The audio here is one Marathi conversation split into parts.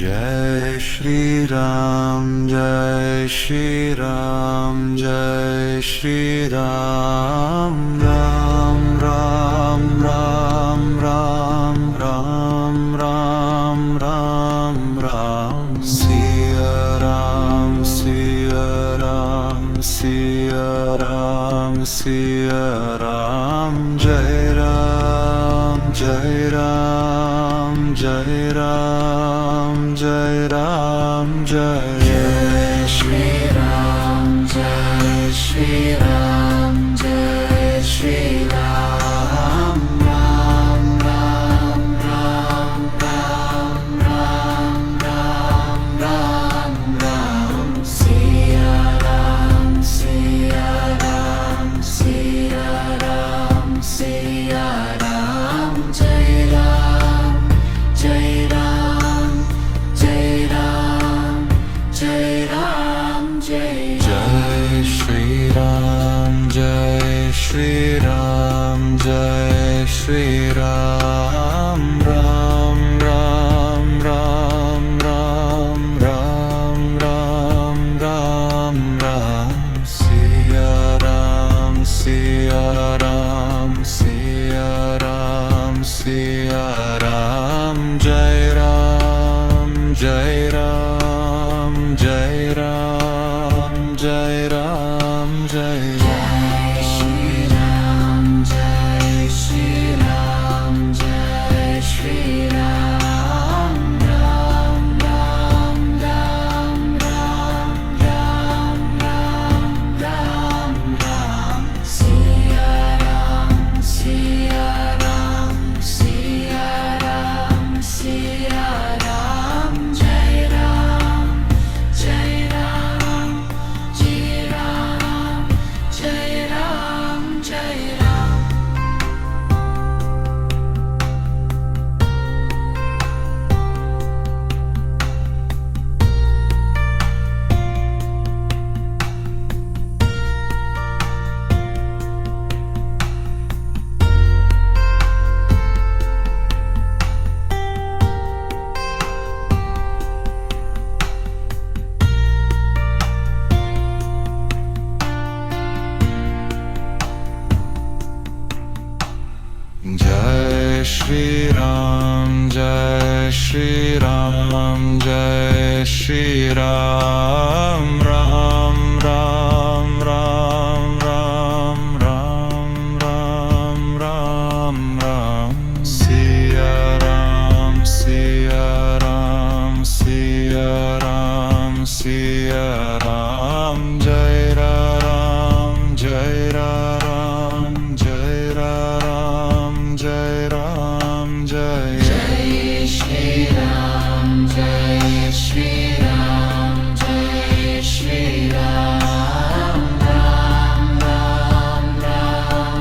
जय श्री राम जय श्री राम जय श्री राम राम राम राम राम राम राम राम राम सिया राम सिया राम सिया राम सिया राम जय राम जय राम जय राम जय राम जय श्री राम जय श्री राम जय श्री राम राम राम राम राम राम राम राम राम सिया राम सिया राम सिया राम सिया राम जय राम जय राम जय राम जय राम जय श्री राम जय श्री राम जय श्री राम राम राम राम राम राम राम राम राम सिया राम सिया राम सिया राम सिया राम जय राम जय राम जय राम जय राम जय श्री राम जय श्री राम जय श्री राम राम राम राम राम राम राम राम राम सिया राम सिया राम सिया राम सिया राम जय राम जय राम जय राम जय राम जय राम जय श्री राम जय श्री राम जय श्री राम राम राम राम राम राम राम राम राम सिया राम सिया राम सिया राम सिया राम जय राम जय राम जय राम जय राम जय श्री राम जय श्री राम जय श्री राम राम राम राम राम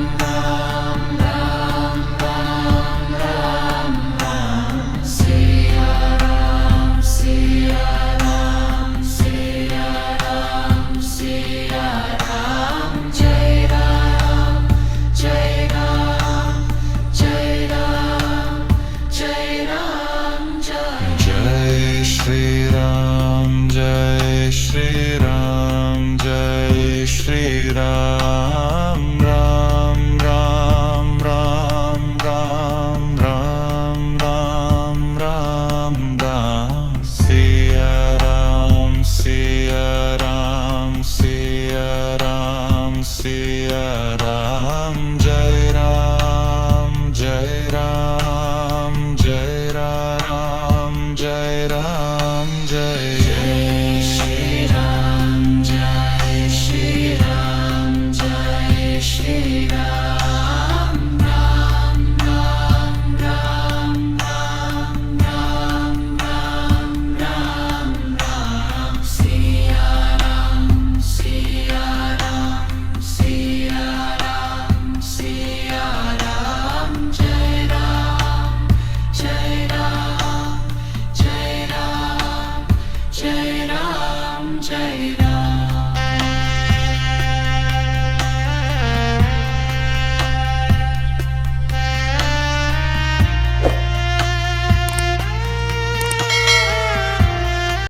राम राम राम राम सिया राम सिया राम सिया राम सिया राम जय राम जय राम जय राम जय राम जय श्री राम जय श्री राम जय श्री राम